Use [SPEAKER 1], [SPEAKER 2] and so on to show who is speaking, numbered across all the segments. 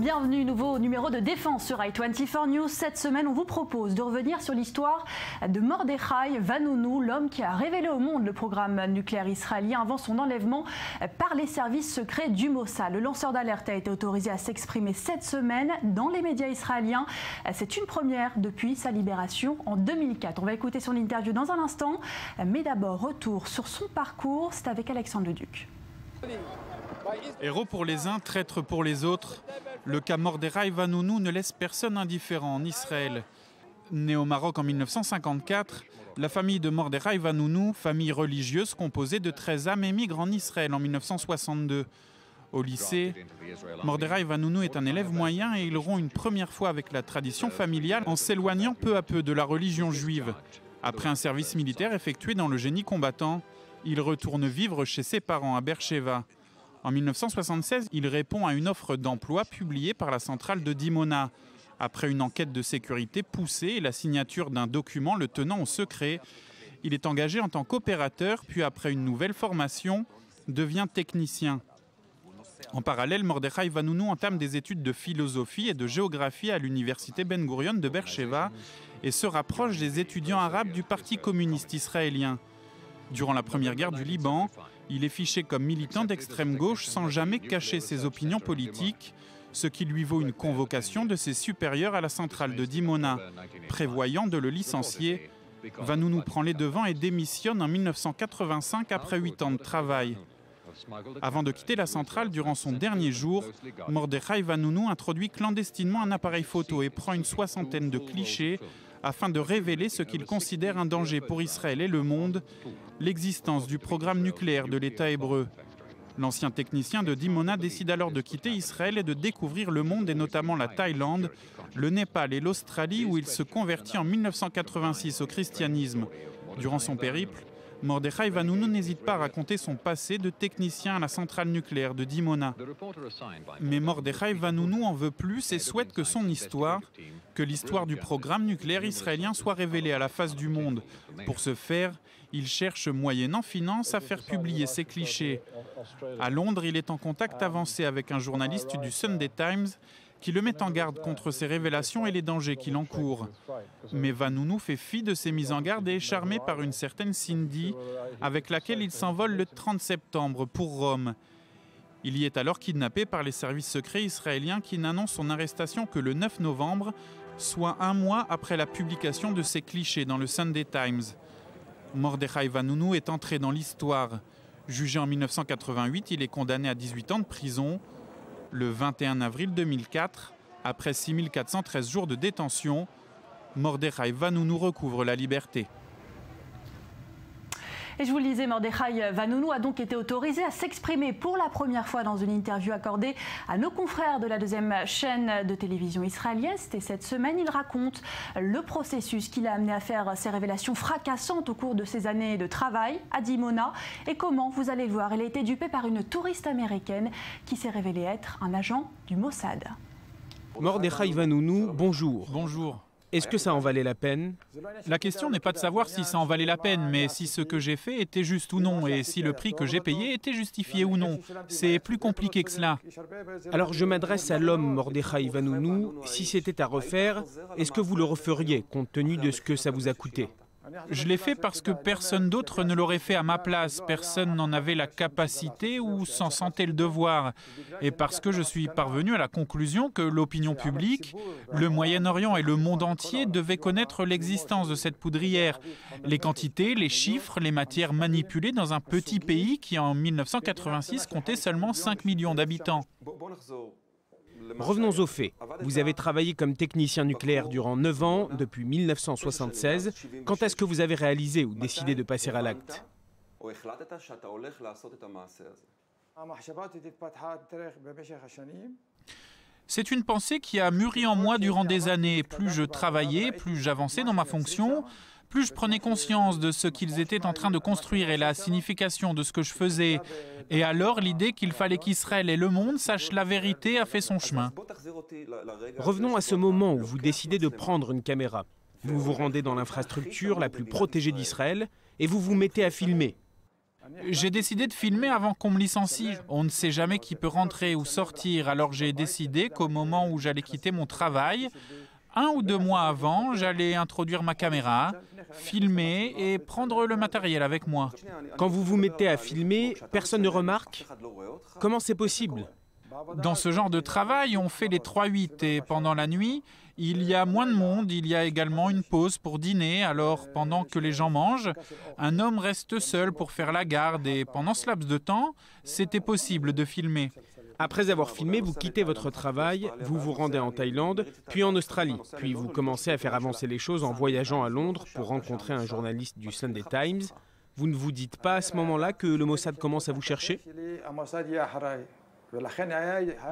[SPEAKER 1] bienvenue, nouveau numéro de Défense sur i24 News. Cette semaine, on vous propose de revenir sur l'histoire de Mordechai Vanunu, l'homme qui a révélé au monde le programme nucléaire israélien avant son enlèvement par les services secrets du Mossad. Le lanceur d'alerte a été autorisé à s'exprimer cette semaine dans les médias israéliens. C'est une première depuis sa libération en 2004. On va écouter son interview dans un instant, mais d'abord, retour sur son parcours, c'est avec Alexandre Leduc.
[SPEAKER 2] Héros pour les uns, traître pour les autres, le cas Mordechai Vanunu ne laisse personne indifférent en Israël. Né au Maroc en 1954, la famille de Mordechai Vanunu, famille religieuse composée de 13 âmes, émigre en Israël en 1962. Au lycée, Mordechai Vanunu est un élève moyen et il rompt une première fois avec la tradition familiale en s'éloignant peu à peu de la religion juive. Après un service militaire effectué dans le génie combattant, il retourne vivre chez ses parents à Beersheva. En 1976, il répond à une offre d'emploi publiée par la centrale de Dimona. Après une enquête de sécurité poussée et la signature d'un document le tenant au secret, il est engagé en tant qu'opérateur, puis après une nouvelle formation, devient technicien. En parallèle, Mordechai Vanunu entame des études de philosophie et de géographie à l'université Ben Gurion de Beersheva et se rapproche des étudiants arabes du Parti communiste israélien. Durant la première guerre du Liban, il est fiché comme militant d'extrême gauche sans jamais cacher ses opinions politiques, ce qui lui vaut une convocation de ses supérieurs à la centrale de Dimona. Prévoyant de le licencier, Vanunu prend les devants et démissionne en 1985 après 8 ans de travail. Avant de quitter la centrale durant son dernier jour, Mordechai Vanunu introduit clandestinement un appareil photo et prend une soixantaine de clichés afin de révéler ce qu'il considère un danger pour Israël et le monde, l'existence du programme nucléaire de l'État hébreu. L'ancien technicien de Dimona décide alors de quitter Israël et de découvrir le monde et notamment la Thaïlande, le Népal et l'Australie où il se convertit en 1986 au christianisme. Durant son périple, Mordechai Vanunu n'hésite pas à raconter son passé de technicien à la centrale nucléaire de Dimona. Mais Mordechai Vanunu en veut plus et souhaite que son histoire, que l'histoire du programme nucléaire israélien soit révélée à la face du monde. Pour ce faire, il cherche, moyennant finance, à faire publier ses clichés. À Londres, il est en contact avancé avec un journaliste du Sunday Times qui le met en garde contre ces révélations et les dangers qu'il encourt. Mais Vanunu fait fi de ces mises en garde et est charmé par une certaine Cindy, avec laquelle il s'envole le 30 septembre pour Rome. Il y est alors kidnappé par les services secrets israéliens qui n'annoncent son arrestation que le 9 novembre, soit un mois après la publication de ces clichés dans le Sunday Times. Mordechai Vanunu est entré dans l'histoire. Jugé en 1988, il est condamné à 18 ans de prison. Le 21 avril 2004, après 6413 jours de détention, Mordechai Vanunu recouvre la liberté.
[SPEAKER 1] Et je vous le disais, Mordechai Vanunu a donc été autorisé à s'exprimer pour la première fois dans une interview accordée à nos confrères de la deuxième chaîne de télévision israélienne. C'était cette semaine. Il raconte le processus qui l'a amené à faire ces révélations fracassantes au cours de ses années de travail à Dimona. Et comment, vous allez le voir, il a été dupé par une touriste américaine qui s'est révélée être un agent du Mossad.
[SPEAKER 3] Mordechai Vanunu, bonjour.
[SPEAKER 2] Bonjour.
[SPEAKER 3] Est-ce que ça en valait la peine?
[SPEAKER 2] La question n'est pas de savoir si ça en valait la peine, mais si ce que j'ai fait était juste ou non, et si le prix que j'ai payé était justifié ou non. C'est plus compliqué que cela.
[SPEAKER 3] Alors je m'adresse à l'homme Mordechai Vanunu. Si c'était à refaire, est-ce que vous le referiez, compte tenu de ce que ça vous a coûté?
[SPEAKER 2] Je l'ai fait parce que personne d'autre ne l'aurait fait à ma place. Personne n'en avait la capacité ou s'en sentait le devoir. Et parce que je suis parvenu à la conclusion que l'opinion publique, le Moyen-Orient et le monde entier devaient connaître l'existence de cette poudrière. Les quantités, les chiffres, les matières manipulées dans un petit pays qui, en 1986, comptait seulement 5 millions d'habitants.
[SPEAKER 3] Revenons aux faits. Vous avez travaillé comme technicien nucléaire durant 9 ans, depuis 1976. Quand est-ce que vous avez réalisé ou décidé de passer à l'acte?
[SPEAKER 2] C'est une pensée qui a mûri en moi durant des années. Plus je travaillais, plus j'avançais dans ma fonction, plus je prenais conscience de ce qu'ils étaient en train de construire et la signification de ce que je faisais. Et alors l'idée qu'il fallait qu'Israël et le monde sachent la vérité a fait son chemin.
[SPEAKER 3] Revenons à ce moment où vous décidez de prendre une caméra. Vous vous rendez dans l'infrastructure la plus protégée d'Israël et vous vous mettez à filmer.
[SPEAKER 2] J'ai décidé de filmer avant qu'on me licencie. On ne sait jamais qui peut rentrer ou sortir, alors j'ai décidé qu'au moment où j'allais quitter mon travail, 1 ou 2 mois avant, j'allais introduire ma caméra, filmer et prendre le matériel avec moi.
[SPEAKER 3] Quand vous vous mettez à filmer, personne ne remarque? Comment c'est possible?
[SPEAKER 2] Dans ce genre de travail, on fait les 3-8 et pendant la nuit, il y a moins de monde, il y a également une pause pour dîner. Alors, pendant que les gens mangent, un homme reste seul pour faire la garde et pendant ce laps de temps, c'était possible de filmer.
[SPEAKER 3] Après avoir filmé, vous quittez votre travail, vous vous rendez en Thaïlande, puis en Australie. Puis vous commencez à faire avancer les choses en voyageant à Londres pour rencontrer un journaliste du Sunday Times. Vous ne vous dites pas à ce moment-là que le Mossad commence à vous chercher?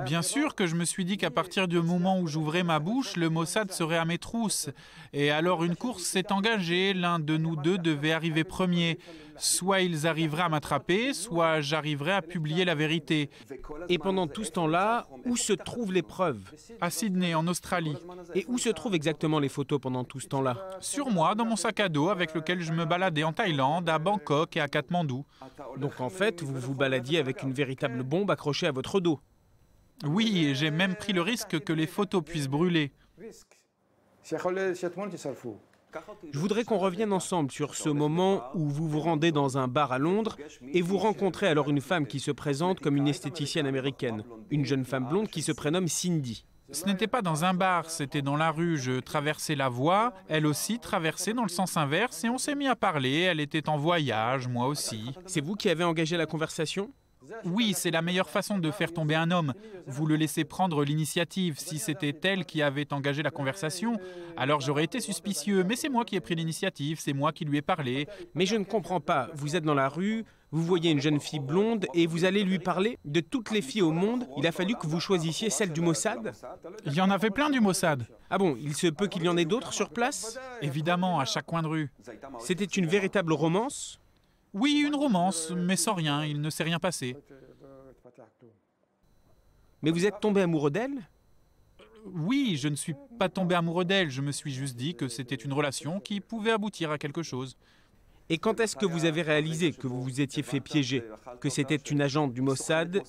[SPEAKER 2] Bien sûr que je me suis dit qu'à partir du moment où j'ouvrais ma bouche, le Mossad serait à mes trousses. Et alors une course s'est engagée, l'un de nous deux devait arriver premier. Soit ils arriveraient à m'attraper, soit j'arriverais à publier la vérité.
[SPEAKER 3] Et pendant tout ce temps-là, où se trouvent les preuves?
[SPEAKER 2] À Sydney, en Australie.
[SPEAKER 3] Et où se trouvent exactement les photos pendant tout ce temps-là?
[SPEAKER 2] Sur moi, dans mon sac à dos avec lequel je me baladais en Thaïlande, à Bangkok et à Katmandou.
[SPEAKER 3] Donc en fait, vous vous baladiez avec une véritable bombe accrochée à votre dos?
[SPEAKER 2] Oui, et j'ai même pris le risque que les photos puissent brûler.
[SPEAKER 3] Je voudrais qu'on revienne ensemble sur ce moment où vous vous rendez dans un bar à Londres et vous rencontrez alors une femme qui se présente comme une esthéticienne américaine, une jeune femme blonde qui se prénomme Cindy.
[SPEAKER 2] Ce n'était pas dans un bar, c'était dans la rue. Je traversais la voie, elle aussi traversait dans le sens inverse et on s'est mis à parler. Elle était en voyage, moi aussi.
[SPEAKER 3] C'est vous qui avez engagé la conversation?
[SPEAKER 2] Oui, c'est la meilleure façon de faire tomber un homme. Vous le laissez prendre l'initiative. Si c'était elle qui avait engagé la conversation, alors j'aurais été suspicieux. Mais c'est moi qui ai pris l'initiative, c'est moi qui lui ai parlé.
[SPEAKER 3] Mais je ne comprends pas. Vous êtes dans la rue, vous voyez une jeune fille blonde et vous allez lui parler? De toutes les filles au monde, il a fallu que vous choisissiez celle du Mossad?
[SPEAKER 2] Il y en avait plein du Mossad.
[SPEAKER 3] Ah bon, il se peut qu'il y en ait d'autres sur place?
[SPEAKER 2] Évidemment, à chaque coin de rue.
[SPEAKER 3] C'était une véritable romance?
[SPEAKER 2] Oui, une romance, mais sans rien, il ne s'est rien passé.
[SPEAKER 3] Mais vous êtes tombé amoureux d'elle?
[SPEAKER 2] Oui, je ne suis pas tombé amoureux d'elle, je me suis juste dit que c'était une relation qui pouvait aboutir à quelque chose.
[SPEAKER 3] Et quand est-ce que vous avez réalisé que vous vous étiez fait piéger, que c'était une agente du Mossad,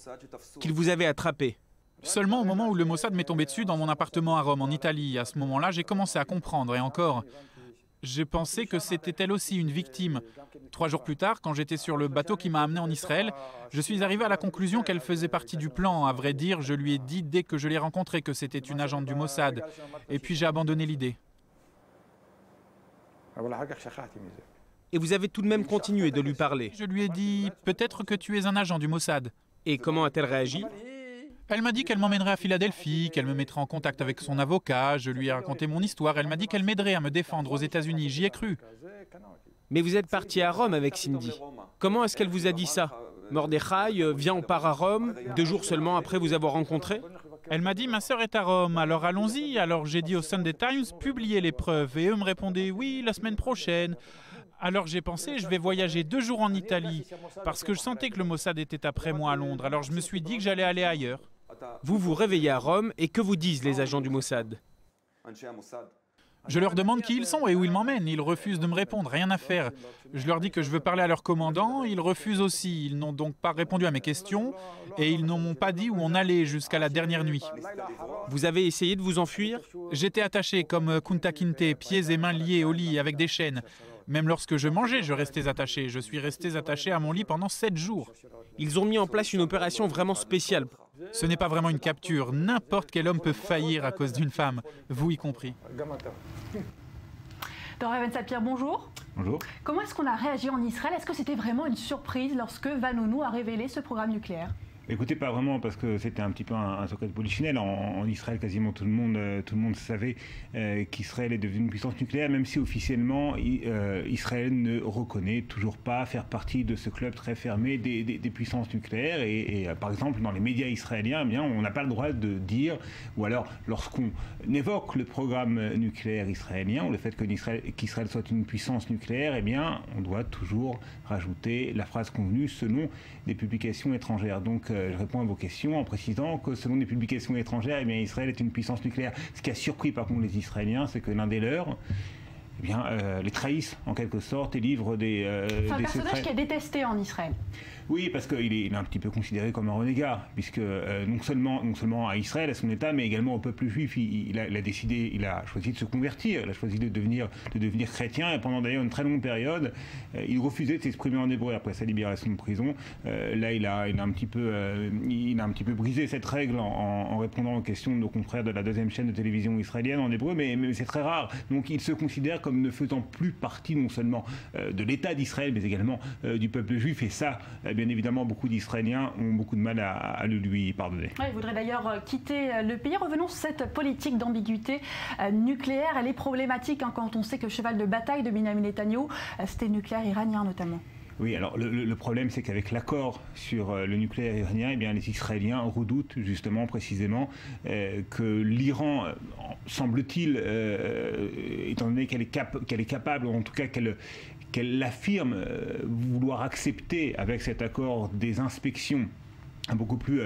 [SPEAKER 3] qu'il vous avait attrapé?
[SPEAKER 2] Seulement au moment où le Mossad m'est tombé dessus dans mon appartement à Rome, en Italie. À ce moment-là, j'ai commencé à comprendre, et encore... J'ai pensé que c'était elle aussi une victime. 3 jours plus tard, quand j'étais sur le bateau qui m'a amené en Israël, je suis arrivé à la conclusion qu'elle faisait partie du plan. À vrai dire, je lui ai dit dès que je l'ai rencontrée que c'était une agente du Mossad. Et puis j'ai abandonné l'idée.
[SPEAKER 3] Et vous avez tout de même continué de lui parler?
[SPEAKER 2] Je lui ai dit « Peut-être que tu es un agent du Mossad ».
[SPEAKER 3] Et comment a-t-elle réagi?
[SPEAKER 2] Elle m'a dit qu'elle m'emmènerait à Philadelphie, qu'elle me mettrait en contact avec son avocat. Je lui ai raconté mon histoire. Elle m'a dit qu'elle m'aiderait à me défendre aux États-Unis. J'y ai cru.
[SPEAKER 3] Mais vous êtes parti à Rome avec Cindy. Comment est-ce qu'elle vous a dit ça? Mordechai, viens, on part à Rome, 2 jours seulement après vous avoir rencontré?
[SPEAKER 2] Elle m'a dit « Ma sœur est à Rome, alors allons-y ». Alors j'ai dit au Sunday Times « Publiez les preuves ». Et eux me répondaient « Oui, la semaine prochaine ». Alors j'ai pensé, je vais voyager 2 jours en Italie, parce que je sentais que le Mossad était après moi à Londres. Alors je me suis dit que j'allais aller ailleurs.
[SPEAKER 3] Vous vous réveillez à Rome et que vous disent les agents du Mossad?
[SPEAKER 2] Je leur demande qui ils sont et où ils m'emmènent. Ils refusent de me répondre, rien à faire. Je leur dis que je veux parler à leur commandant, ils refusent aussi. Ils n'ont donc pas répondu à mes questions et ils ne m'ont pas dit où on allait jusqu'à la dernière nuit.
[SPEAKER 3] Vous avez essayé de vous enfuir?
[SPEAKER 2] J'étais attaché comme Kunta Kinte, pieds et mains liés au lit avec des chaînes. Même lorsque je mangeais, je restais attaché. Je suis resté attaché à mon lit pendant 7 jours.
[SPEAKER 3] Ils ont mis en place une opération vraiment spéciale.
[SPEAKER 2] Ce n'est pas vraiment une capture. N'importe quel homme peut faillir à cause d'une femme, vous y compris.
[SPEAKER 1] Dora Ben Sapir, bonjour.
[SPEAKER 4] Bonjour.
[SPEAKER 1] Comment est-ce qu'on a réagi en Israël? Est-ce que c'était vraiment une surprise lorsque Vanunu a révélé ce programme nucléaire?
[SPEAKER 4] Écoutez, pas vraiment, parce que c'était un petit peu un secret polichinelle. En Israël, quasiment tout le monde savait qu'Israël est devenu une puissance nucléaire, même si officiellement Israël ne reconnaît toujours pas faire partie de ce club très fermé des puissances nucléaires. Et par exemple, dans les médias israéliens, eh bien, on n'a pas le droit de dire, ou alors lorsqu'on évoque le programme nucléaire israélien, ou le fait qu'Israël soit une puissance nucléaire, eh bien, on doit toujours rajouter la phrase convenue selon des publications étrangères. Donc, je réponds à vos questions en précisant que selon des publications étrangères, eh bien, Israël est une puissance nucléaire. Ce qui a surpris par contre les Israéliens, c'est que l'un des leurs les trahissent en quelque sorte et livrent des
[SPEAKER 1] c'est un
[SPEAKER 4] des
[SPEAKER 1] personnage
[SPEAKER 4] secrets.
[SPEAKER 1] qui est détesté en Israël.
[SPEAKER 4] Oui, parce qu'il est un petit peu considéré comme un renégat, puisque non seulement à Israël, à son État, mais également au peuple juif, il a choisi de se convertir, il a choisi de devenir chrétien, et pendant d'ailleurs une très longue période, il refusait de s'exprimer en hébreu après sa libération de prison. Là, il a un petit peu brisé cette règle en répondant aux questions de nos confrères de la deuxième chaîne de télévision israélienne en hébreu, mais c'est très rare. Donc il se considère comme ne faisant plus partie non seulement de l'État d'Israël, mais également du peuple juif, et ça, bien évidemment, beaucoup d'Israéliens ont beaucoup de mal à le lui pardonner.
[SPEAKER 1] Ouais, il voudrait d'ailleurs quitter le pays. Revenons sur cette politique d'ambiguïté nucléaire. Elle est problématique quand on sait que le cheval de bataille de Benyamin Netanyahou, c'était le nucléaire iranien notamment.
[SPEAKER 4] Oui, alors le problème, c'est qu'avec l'accord sur le nucléaire iranien, eh bien, les Israéliens redoutent justement, précisément, que l'Iran, semble-t-il, étant donné qu'elle est capable, en tout cas qu'elle affirme vouloir accepter avec cet accord des inspections beaucoup plus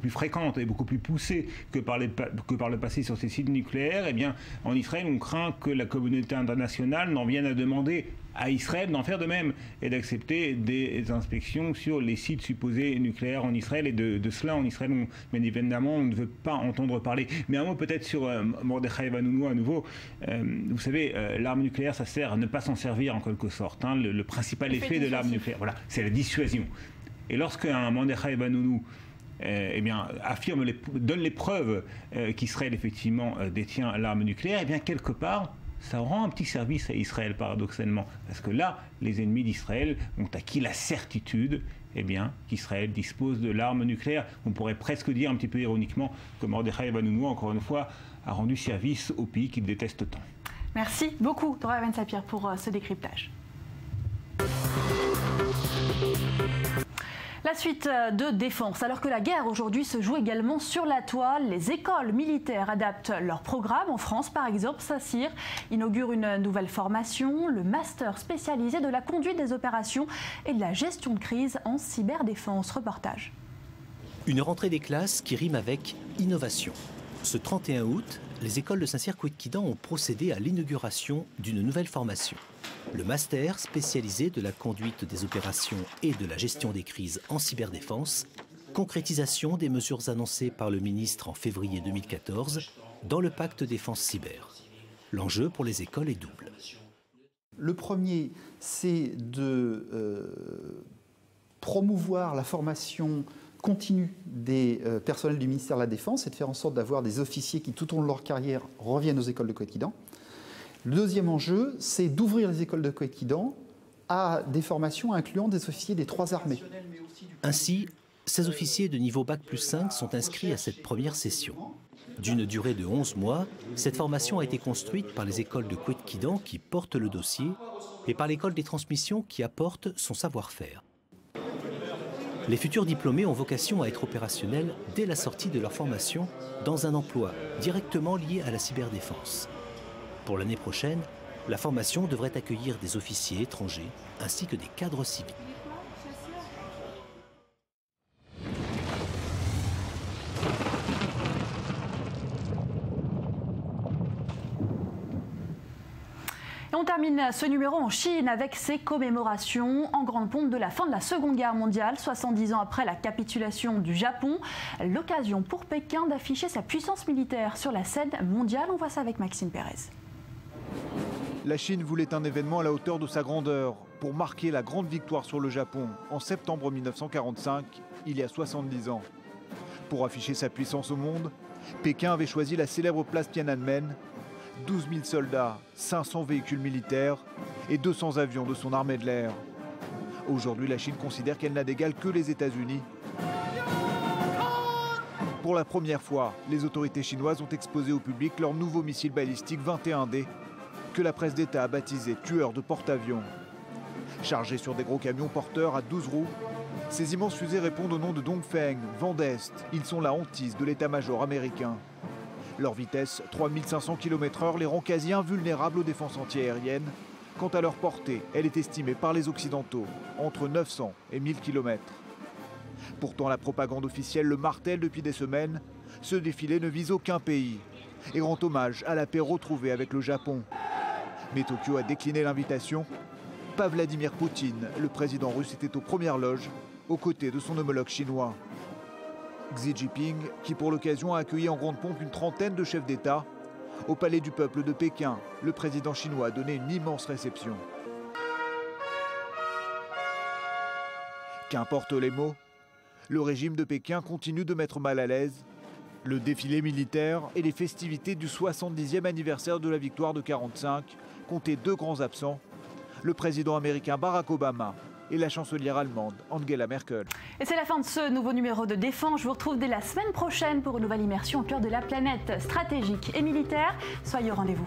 [SPEAKER 4] fréquentes et beaucoup plus poussées que par le passé sur ces sites nucléaires, eh bien, en Israël, on craint que la communauté internationale n'en vienne à demander à Israël d'en faire de même et d'accepter des inspections sur les sites supposés nucléaires en Israël. Et de cela, en Israël, bien évidemment, on ne veut pas entendre parler. Mais un mot peut-être sur Mordechai Vanunu à nouveau. Vous savez, l'arme nucléaire, ça sert à ne pas s'en servir en quelque sorte. Hein. Le principal effet de l'arme nucléaire, voilà, c'est la dissuasion. Et lorsqu'un Mordechai Vanunu donne les preuves qu'Israël effectivement détient l'arme nucléaire, eh bien quelque part, ça rend un petit service à Israël paradoxalement. Parce que là, les ennemis d'Israël ont acquis la certitude qu'Israël dispose de l'arme nucléaire. On pourrait presque dire un petit peu ironiquement que Mordechai Vanunu, encore une fois, a rendu service au pays qu'il déteste tant.
[SPEAKER 1] Merci beaucoup, Dora Ben Sapir, pour ce décryptage. La suite de Défense. Alors que la guerre aujourd'hui se joue également sur la toile, les écoles militaires adaptent leur programme. En France, par exemple, SACIR inaugure une nouvelle formation, le master spécialisé de la conduite des opérations et de la gestion de crise en cyberdéfense. Reportage.
[SPEAKER 5] Une rentrée des classes qui rime avec innovation. Ce 31 août, les écoles de Saint-Cyr-Couët-Quidan ont procédé à l'inauguration d'une nouvelle formation. Le master spécialisé de la conduite des opérations et de la gestion des crises en cyberdéfense, concrétisation des mesures annoncées par le ministre en février 2014 dans le pacte défense cyber. L'enjeu pour les écoles est double.
[SPEAKER 6] Le premier, c'est de promouvoir la formation continue des personnels du ministère de la Défense et de faire en sorte d'avoir des officiers qui, tout au long de leur carrière, reviennent aux écoles de Couët-Quidan. Le deuxième enjeu, c'est d'ouvrir les écoles de Couët-Quidan à des formations incluant des officiers des 3 armées.
[SPEAKER 5] Ainsi, ces officiers de niveau Bac+5 sont inscrits à cette première session. D'une durée de 11 mois, cette formation a été construite par les écoles de Couët-Quidan qui portent le dossier et par l'école des transmissions qui apporte son savoir-faire. Les futurs diplômés ont vocation à être opérationnels dès la sortie de leur formation dans un emploi directement lié à la cyberdéfense. Pour l'année prochaine, la formation devrait accueillir des officiers étrangers ainsi que des cadres civils.
[SPEAKER 1] On termine ce numéro en Chine avec ses commémorations en grande pompe de la fin de la Seconde Guerre mondiale, 70 ans après la capitulation du Japon. L'occasion pour Pékin d'afficher sa puissance militaire sur la scène mondiale. On voit ça avec Maxime Pérez.
[SPEAKER 7] La Chine voulait un événement à la hauteur de sa grandeur pour marquer la grande victoire sur le Japon en septembre 1945, il y a 70 ans. Pour afficher sa puissance au monde, Pékin avait choisi la célèbre place Tiananmen. 12 000 soldats, 500 véhicules militaires et 200 avions de son armée de l'air. Aujourd'hui, la Chine considère qu'elle n'a d'égal que les États-Unis. Pour la première fois, les autorités chinoises ont exposé au public leur nouveau missile balistique 21D, que la presse d'État a baptisé tueur de porte-avions. Chargés sur des gros camions porteurs à 12 roues, ces immenses fusées répondent au nom de Dongfeng, vent d'Est. Ils sont la hantise de l'état-major américain. Leur vitesse, 3500 km/h, les rend quasi invulnérables aux défenses antiaériennes. Quant à leur portée, elle est estimée par les Occidentaux entre 900 et 1000 km. Pourtant, la propagande officielle le martèle depuis des semaines. Ce défilé ne vise aucun pays et rend hommage à la paix retrouvée avec le Japon. Mais Tokyo a décliné l'invitation. Pas Vladimir Poutine, le président russe était aux premières loges, aux côtés de son homologue chinois. Xi Jinping, qui pour l'occasion a accueilli en grande pompe une trentaine de chefs d'État. Au Palais du Peuple de Pékin, le président chinois a donné une immense réception. Qu'importe les mots, le régime de Pékin continue de mettre mal à l'aise le défilé militaire et les festivités du 70e anniversaire de la victoire de 1945 comptaient deux grands absents, le président américain Barack Obama et la chancelière allemande Angela Merkel.
[SPEAKER 1] Et c'est la fin de ce nouveau numéro de Défense. Je vous retrouve dès la semaine prochaine pour une nouvelle immersion au cœur de la planète stratégique et militaire. Soyez au rendez-vous.